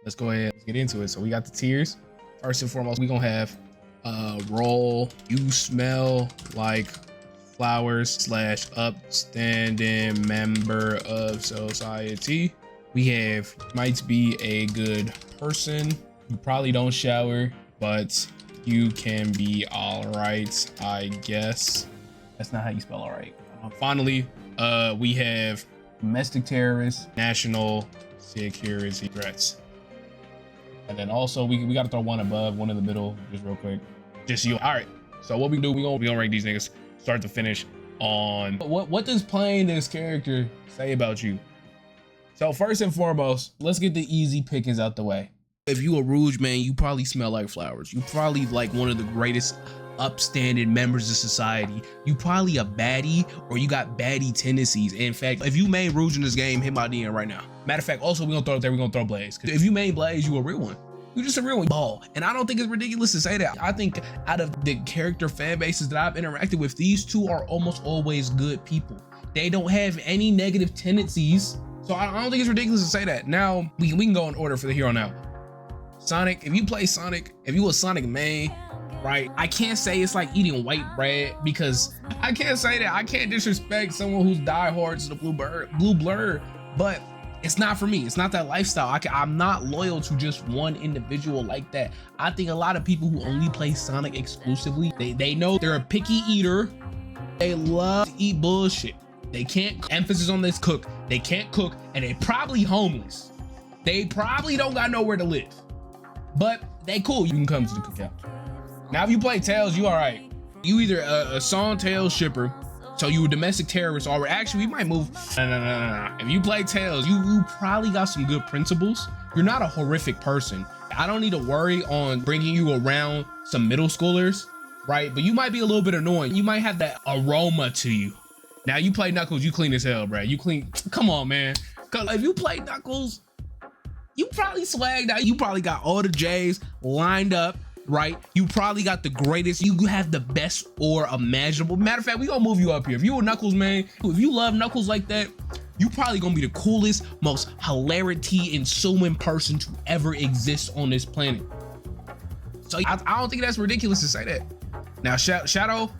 let's go ahead and get into it. So we got the tiers. First and foremost, we gonna have role you smell like flowers / upstanding member of society. We have might be a good person. You probably don't shower, but you can be all right, I guess. That's not how you spell all right. Finally, we have domestic terrorists, national security threats. And then also we gotta throw one above, one in the middle, just real quick. Just you. All right. So what we do, we gonna rank these niggas start to finish on what does playing this character say about you? So first and foremost, let's get the easy pickings out the way. If you a Rouge man, you probably smell like flowers. You probably like one of the greatest upstanding members of society. You probably a baddie, or you got baddie tendencies. In fact, if you main Rouge in this game, hit my DM right now. Matter of fact, also we gonna throw it there, we gonna throw Blaze. Cause if you main Blaze, you a real one. You just a real one. Ball. And I don't think it's ridiculous to say that. I think out of the character fan bases that I've interacted with, these two are almost always good people. They don't have any negative tendencies. So I don't think it's ridiculous to say that. Now we can go in order for the here on out. Sonic, if you play Sonic, if you a Sonic main, right? I can't say it's like eating white bread, because I can't say that. I can't disrespect someone who's diehard to the blue blur, but it's not for me. It's not that lifestyle. I'm not loyal to just one individual like that. I think a lot of people who only play Sonic exclusively, they know they're a picky eater. They love to eat bullshit. They can't, emphasis on this, cook. They can't cook, and they probably homeless. They probably don't got nowhere to live, but they cool. You can come to the cookout. Now, if you play Tails, you all right. You either a Song Tails shipper, so you a domestic terrorist, or actually we might move. No. If you play Tails, you probably got some good principles. You're not a horrific person. I don't need to worry on bringing you around some middle schoolers, right? But you might be a little bit annoying. You might have that aroma to you. Now you play Knuckles, you clean as hell, bro. You clean, come on, man. Cause if you play Knuckles, you probably swagged out. You probably got all the J's lined up, right? You probably got the greatest, you have the best ore imaginable. Matter of fact, we gonna move you up here. If you a Knuckles man, if you love Knuckles like that, you probably gonna be the coolest, most hilarity ensuing person to ever exist on this planet. So I don't think that's ridiculous to say that. Now Shadow,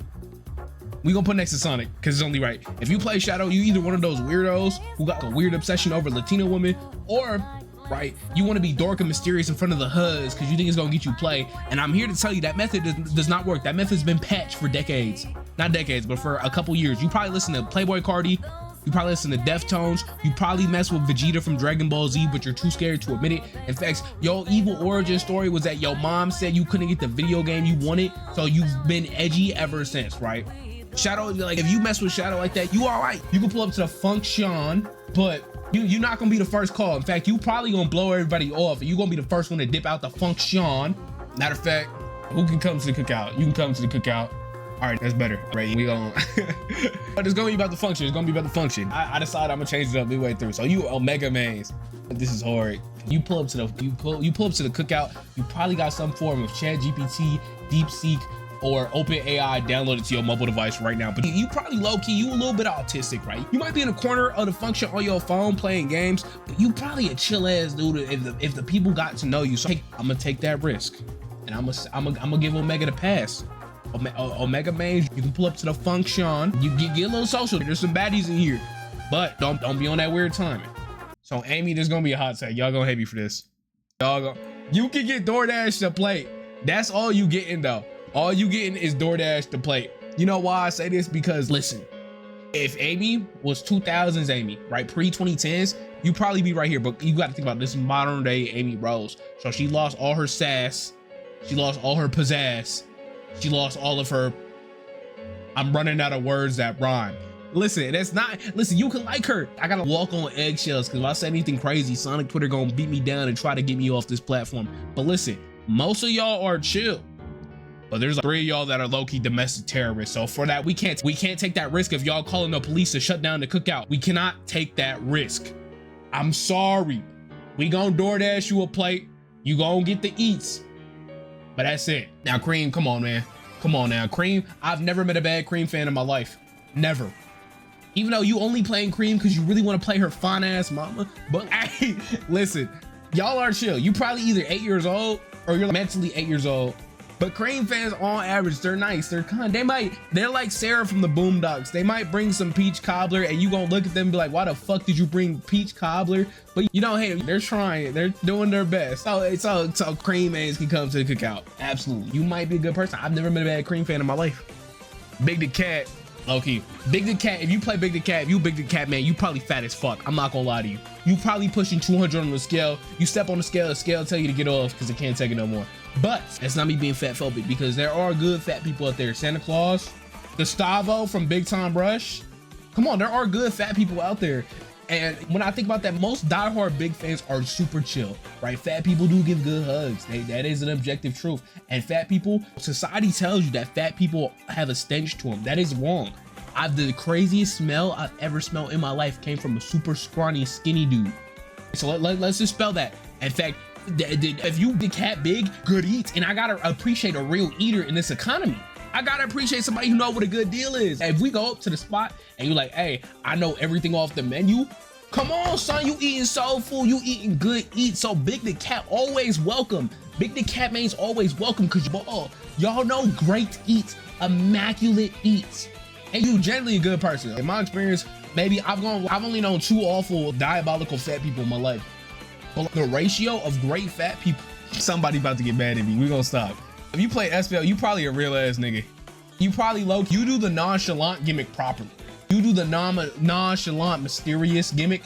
we gonna put next to Sonic, because it's only right. If you play Shadow, you either one of those weirdos who got a weird obsession over Latino women, or right, you want to be dark and mysterious in front of the HUDs because you think it's gonna get you play. And I'm here to tell you that method does not work. That method's been patched for decades. Not decades, but for a couple years. You probably listen to Playboy Cardi, you probably listen to Deftones, you probably mess with Vegeta from Dragon Ball Z, but you're too scared to admit it. In fact, your evil origin story was that your mom said you couldn't get the video game you wanted, so you've been edgy ever since, right? Shadow, like if you mess with Shadow like that, you all right. You can pull up to the function, but you're not gonna be the first call. In fact, you probably gonna blow everybody off, and you're gonna be the first one to dip out the function. Matter of fact, who can come to the cookout? You can come to the cookout. All right, that's better. Right, we gonna. But it's gonna be about the function. It's gonna be about the function. I decided I'm gonna change it up midway through. So you Omega mains. This is hard. You pull up to the you pull up to the cookout. You probably got some form of ChatGPT, DeepSeek, or OpenAI downloaded to your mobile device right now. But you probably low-key, you a little bit autistic, right? You might be in a corner of the function on your phone playing games, but you probably a chill ass dude if the people got to know you. So hey, I'm gonna take that risk, and I'm gonna give Omega the pass. Omega mains, you can pull up to the function. You get a little social. There's some baddies in here, but don't be on that weird timing. So Amy, there's gonna be a hot take. Y'all gonna hate me for this. You can get DoorDash to plate. That's all you getting though. All you getting is DoorDash to plate. You know why I say this? Because listen, if Amy was 2000s Amy, right, pre-2010s, you probably be right here. But you got to think about this modern day Amy Rose. So she lost all her sass, she lost all her pizzazz, she lost all of her. I'm running out of words that rhyme. Listen, that's not. Listen, you can like her. I gotta walk on eggshells because if I say anything crazy, Sonic Twitter gonna beat me down and try to get me off this platform. But listen, most of y'all are chill. But there's like 3 of y'all that are low-key domestic terrorists. So for that, we can't take that risk of y'all calling the police to shut down the cookout. We cannot take that risk. I'm sorry. We gonna DoorDash you a plate. You gonna get the eats. But that's it. Now, Cream, come on, man. Come on now. Cream, I've never met a bad Cream fan in my life. Never. Even though you only playing Cream because you really want to play her fine ass mama. But hey, listen, Y'all are chill. You probably either 8 years old or you're mentally 8 years old. But Cream fans, on average, they're nice. They're kind. They're like Sarah from the Boondocks. They might bring some peach cobbler, and you gonna look at them and be like, "Why the fuck did you bring peach cobbler?" But you don't hate them. They're trying. They're doing their best. So Cream fans can come to the cookout. Absolutely. You might be a good person. I've never been a bad Cream fan in my life. Big the Cat. Low key. Big the Cat. If you play Big the Cat, if you Big the Cat, man, you probably fat as fuck. I'm not gonna lie to you. You probably pushing 200 on the scale. You step on the scale tell you to get off because it can't take it no more. But that's not me being fat phobic, because there are good fat people out there. Santa Claus, Gustavo from Big Time Rush. Come on, there are good fat people out there. And when I think about that, most diehard big fans are super chill, right? Fat people do give good hugs. That is an objective truth. And fat people, society tells you that fat people have a stench to them. That is wrong. The craziest smell I've ever smelled in my life came from a super scrawny, skinny dude. So let's just spell that. In fact, if you the cat big, good eats, and I gotta appreciate a real eater in this economy. I gotta appreciate somebody who know what a good deal is. If we go up to the spot and you're like, "Hey, I know everything off the menu," come on, son, you eating soul food, you eating good eats. So Big the Cat always welcome. Big the Cat man's always welcome, because y'all know great eats, immaculate eats, and you generally a good person. In my experience, maybe I've only known 2 awful diabolical fat people in my life. But the ratio of great fat people, somebody about to get mad at me. We gonna stop. If you play Espio, you probably a real ass nigga. You probably you do the nonchalant gimmick properly. You do the nonchalant mysterious gimmick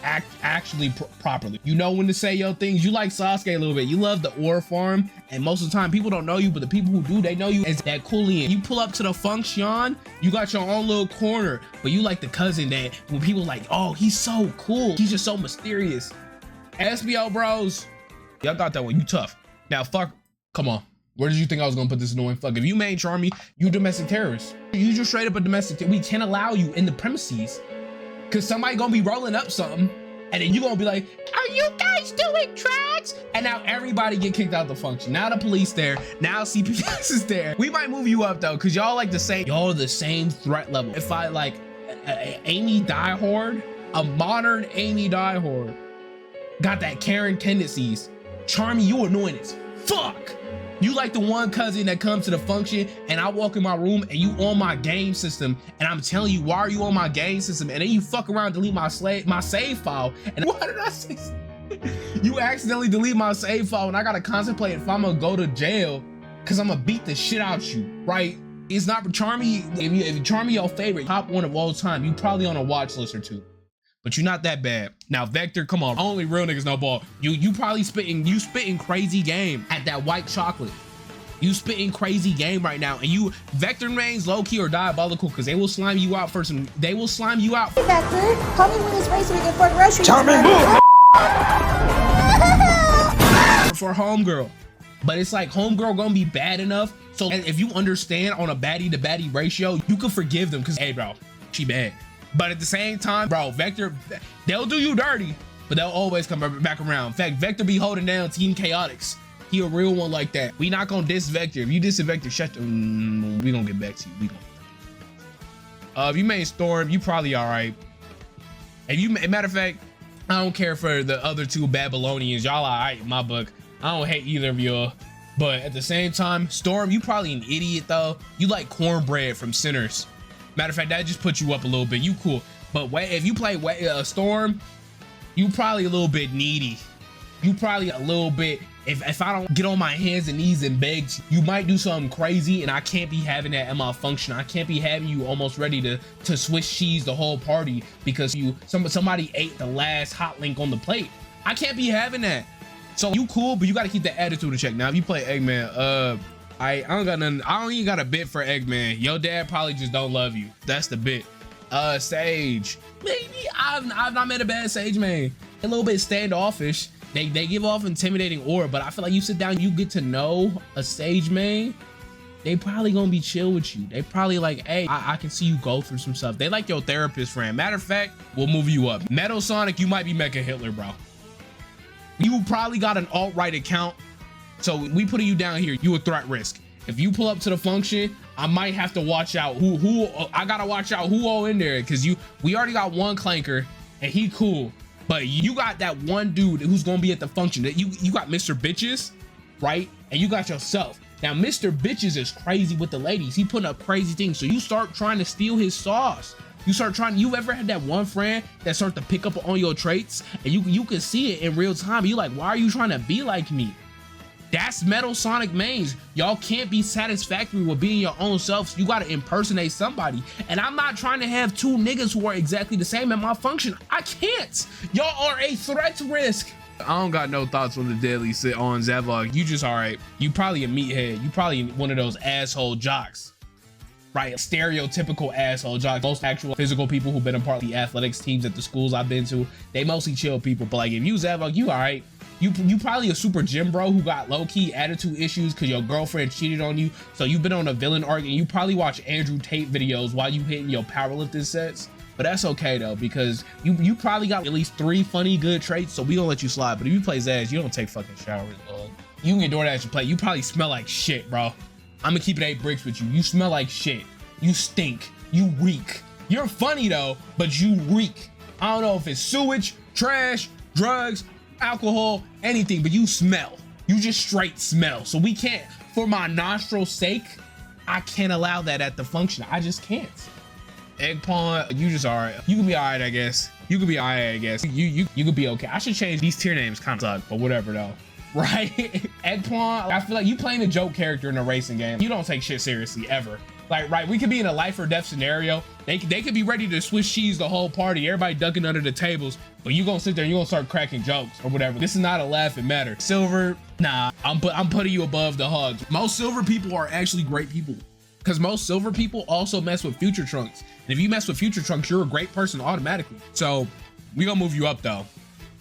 actually properly. You know when to say your things. You like Sasuke a little bit. You love the ore farm, and most of the time people don't know you, but the people who do, they know you as that coolien. You pull up to the function, you got your own little corner, but you like the cousin that when people like, "Oh, he's so cool, he's just so mysterious." Espio bros, y'all got that one. You tough. Now fuck, come on. Where did you think I was gonna put this annoying fuck? If you main Charmy, you domestic terrorist. You just straight up a domestic. We can't allow you in the premises, cause somebody gonna be rolling up something, and then you gonna be like, "Are you guys doing drugs?" And now everybody get kicked out the function. Now the police there. Now CPS is there. We might move you up though, cause y'all like the same. Y'all are the same threat level. If I like Amy Diehard, a modern Amy Diehard, got that Karen tendencies. Charmy, you annoying as fuck. You like the one cousin that comes to the function and I walk in my room and you on my game system and I'm telling you, why are you on my game system? And then you fuck around, delete my save file. And what did I say? You accidentally delete my save file and I gotta contemplate if I'm gonna go to jail because I'm gonna beat the shit out you, right? It's not for Charmy. If Charmy your favorite, top one of all time, you probably on a watch list or two. But you're not that bad. Now Vector, come on, only real niggas know ball. You probably spitting crazy game at that white chocolate. You spitting crazy game right now, and you Vector mains low key or diabolical because they will slime you out for some. They will slime you out. Hey Vector, call me when it's race so we can afford groceries. Charmy, for homegirl, but it's like homegirl gonna be bad enough. So if you understand on a baddie to baddie ratio, you can forgive them because hey bro, she bad. But at the same time, bro, Vector, they'll do you dirty, but they'll always come back around. In fact, Vector be holding down Team Chaotix. He a real one like that. We not gonna diss Vector. If you diss Vector, shut the, we gonna get back to you. We gonna. If you main Storm, you probably all right. If you, matter of fact, I don't care for the other 2 Babylonians. Y'all all right in my book. I don't hate either of y'all. But at the same time, Storm, you probably an idiot though. You like cornbread from Sinners. Matter of fact, that just put you up a little bit. You cool. But if you play Storm, you probably a little bit needy. You probably a little bit, if I don't get on my hands and knees and beg, you might do something crazy and I can't be having that in my function. I can't be having you almost ready to Swiss cheese the whole party because somebody ate the last hot link on the plate. I can't be having that. So you cool, but you got to keep the attitude in check. Now, if you play Eggman, I don't got nothing. I don't even got a bit for Eggman. Your dad probably just don't love you. That's the bit. Sage. Maybe I've not met a bad Sage man. A little bit standoffish. They give off intimidating aura, but I feel like you sit down, you get to know a Sage man. They probably gonna be chill with you. They probably like, hey, I can see you go through some stuff. They like your therapist friend. Matter of fact, we'll move you up. Metal Sonic, you might be Mecha Hitler, bro. You probably got an alt-right account. So we putting you down here, you a threat risk. If you pull up to the function, I might have to watch out I gotta watch out who all in there because we already got one clanker and he cool. But you got that one dude who's gonna be at the function. That you got Mr. Bitches, right? And you got yourself. Now, Mr. Bitches is crazy with the ladies. He putting up crazy things. So you start trying to steal his sauce. You ever had that one friend that start to pick up on your traits and you can see it in real time? You like, why are you trying to be like me? That's Metal Sonic mains. Y'all can't be satisfactory with being your own selves. You gotta impersonate somebody. And I'm not trying to have two niggas who are exactly the same at my function. I can't. Y'all are a threat risk. I don't got no thoughts on the deadly sit on Zavok. You just all right. You probably a meathead. You probably one of those asshole jocks. Right, stereotypical asshole jock. Most actual physical people who've been a part of the athletics teams at the schools I've been to, they mostly chill people. But like if you Zavok, you all right. You probably a super gym bro who got low-key attitude issues because your girlfriend cheated on you. So you've been on a villain arc and you probably watch Andrew Tate videos while you hitting your powerlifting sets. But that's okay though, because you probably got at least 3 funny good traits. So we gonna let you slide. But if you play Zazz, you don't take fucking showers, dog. You can get DoorDash to play. You probably smell like shit, bro. I'm gonna keep it 8 bricks with you. You smell like shit. You stink. You reek. You're funny though, but you reek. I don't know if it's sewage, trash, drugs, alcohol, anything, but you smell. You just straight smell. So we can't, for my nostril's sake, I can't allow that at the function. I just can't. Egg pawn, you just alright. You can be alright, I guess. You can be alright, I guess. You could be okay. I should change these tier names, kind of suck, but whatever though. Right? Eggplant, I feel like you playing a joke character in a racing game. You don't take shit seriously ever. Like, right, we could be in a life or death scenario. They could be ready to Swiss cheese the whole party, everybody ducking under the tables, but you gonna sit there and you gonna start cracking jokes or whatever. This is not a laughing matter. Silver, nah, I'm putting you above the hugs. Most silver people are actually great people because most silver people also mess with Future Trunks. And if you mess with Future Trunks, you're a great person automatically. So we gonna move you up though.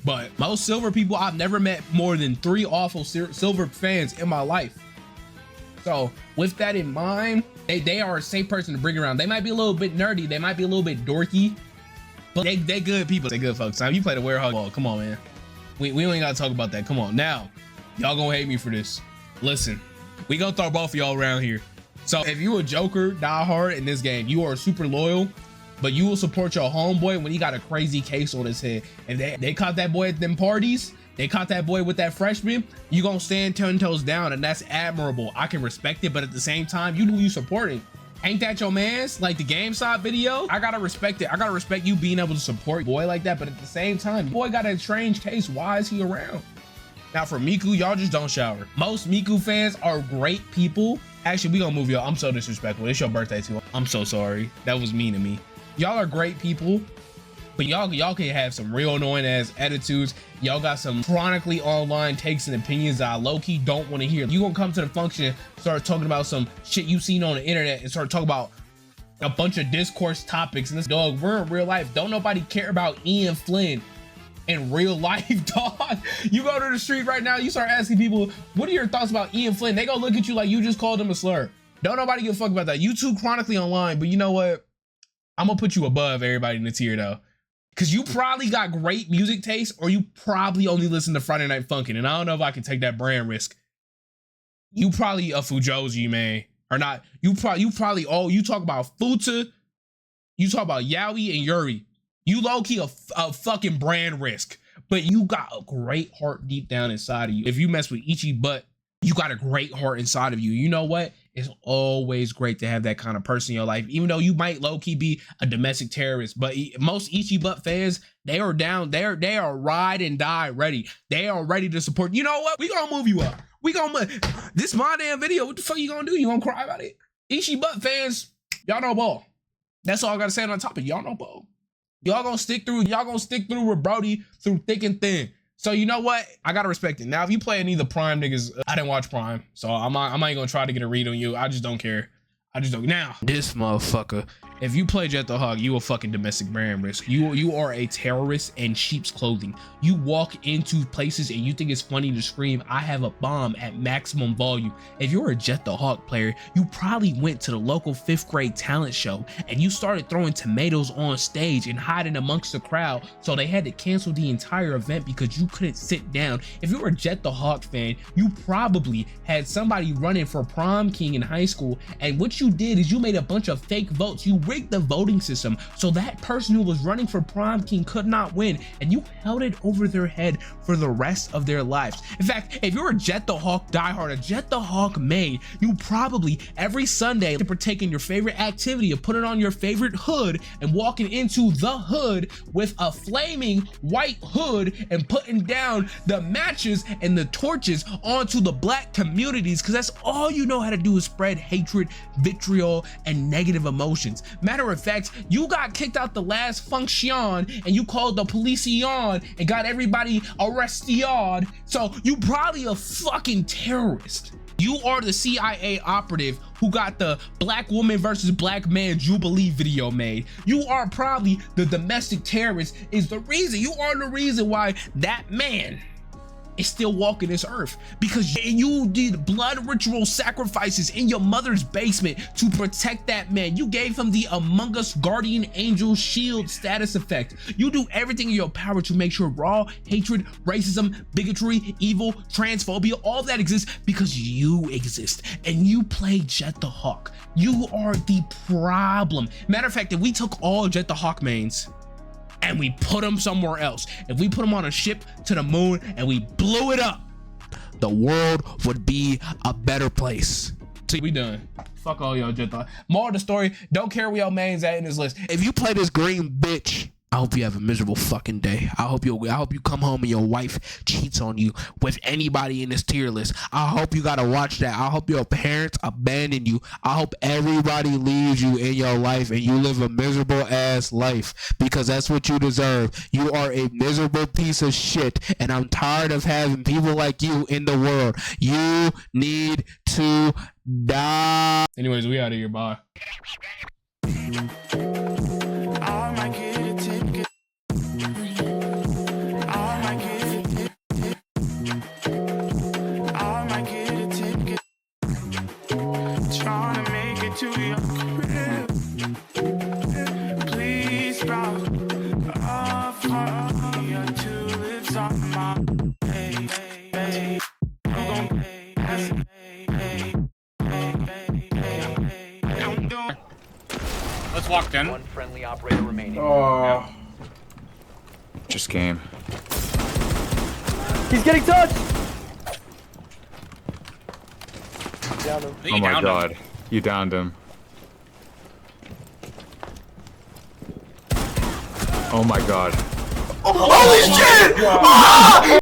But most silver people, I've never met more than 3 awful silver fans in my life. So with that in mind, they are a safe person to bring around. They might be a little bit nerdy, they might be a little bit dorky, but they good people. They good folks. Now you play the Werehog ball. Come on, man. We ain't gotta talk about that. Come on. Now, y'all gonna hate me for this. Listen, we gonna throw both of y'all around here. So if you a Joker die hard in this game, you are super loyal, but you will support your homeboy when he got a crazy case on his head. If they caught that boy at them parties, they caught that boy with that freshman, you gonna stand 10 toes down, and that's admirable. I can respect it, but at the same time, you know who you supporting. Ain't that your man's? Like the GameStop video, I gotta respect it. I gotta respect you being able to support boy like that, but at the same time, boy got a strange case. Why is he around? Now for Miku, y'all just don't shower. Most Miku fans are great people. Actually, we gonna move y'all. I'm so disrespectful. It's your birthday too. I'm so sorry. That was mean to me. Y'all are great people, but y'all can have some real annoying ass attitudes. Y'all got some chronically online takes and opinions that I low-key don't want to hear. You gonna come to the function, start talking about some shit you seen on the internet and start talking about a bunch of discourse topics. And this dog, we're in real life. Don't nobody care about Ian Flynn in real life, dog. You go to the street right now, you start asking people, what are your thoughts about Ian Flynn? They gonna look at you like you just called him a slur. Don't nobody give a fuck about that. You too chronically online, but you know what? I'm gonna put you above everybody in the tier though. Cause you probably got great music taste, or you probably only listen to Friday Night Funkin', and I don't know if I can take that brand risk. You probably a Fujoji, man, or not. You probably you talk about Futa, you talk about Yaoi and Yuri. You low-key a fucking brand risk, but you got a great heart deep down inside of you. If you mess with Ichi, but you got a great heart inside of you. You know what? It's always great to have that kind of person in your life, even though you might low-key be a domestic terrorist. But most Ichi butt fans, they are down. They are ride and die ready. They are ready to support. You know what? We gonna move you up. We gonna this my damn video. What the fuck you gonna do? You gonna cry about it? Ichi butt fans, y'all know ball. That's all I gotta say on the topic. Y'all know ball. Y'all gonna stick through. Y'all gonna stick through with Brody through thick and thin. So you know what? I gotta respect it. Now, if you play any of the Prime niggas, I didn't watch Prime, so I'm not gonna try to get a read on you. I just don't care. I just don't. Now, this motherfucker, if you play Jet the Hog, you a fucking domestic brand risk. You are a terrorist in sheep's clothing. You walk into places and you think it's funny to scream, I have a bomb at maximum volume. If you're a Jet the Hawk player, you probably went to the local 5th grade talent show and you started throwing tomatoes on stage and hiding amongst the crowd, so they had to cancel the entire event because you couldn't sit down. If you're a Jet the Hawk fan, you probably had somebody running for prom king in high school, and what you did is you made a bunch of fake votes. You rigged the voting system so that person who was running for prom king could not win, and you held it over their head for the rest of their lives. In fact, if you're a Jet the Hawk diehard, a Jet the Hawk main, you probably every Sunday to partake in your favorite activity of putting on your favorite hood and walking into the hood with a flaming white hood and putting down the matches and the torches onto the black communities, because that's all you know how to do is spread hatred, vitriol, and negative emotions. Matter of fact, you got kicked out the last function and you called the police on and got everybody arrested, so you probably a fucking terrorist. You are the CIA operative who got the black woman versus black man Jubilee video made. You are probably the domestic terrorist, is the reason, you are the reason why that man is still walking this earth, because you did blood ritual sacrifices in your mother's basement to protect that man. You gave him the Among Us guardian angel shield status effect. You do everything in your power to make sure raw hatred, racism, bigotry, evil, transphobia, all that exists because you exist and you play Jet the Hawk. You are the problem. Matter of fact, if we took all Jet the Hawk mains and we put them somewhere else, if we put them on a ship to the moon and we blew it up, the world would be a better place. See, we done. Fuck all y'all Jet the Hawk. Moral of the story, don't care where y'all mains at in this list. If you play this green bitch, I hope you have a miserable fucking day. I hope you come home and your wife cheats on you with anybody in this tier list. I hope you gotta watch that. I hope your parents abandon you. I hope everybody leaves you in your life and you live a miserable ass life, because that's what you deserve. You are a miserable piece of shit, and I'm tired of having people like you in the world. You need to die. Anyways, we out of here. Bye. To your crib, please drop off your tulips on my Let's walk then. One friendly operator remaining. Oh. Just game. He's getting touched! Down him. Oh my god. You downed him. Oh my god. Holy shit!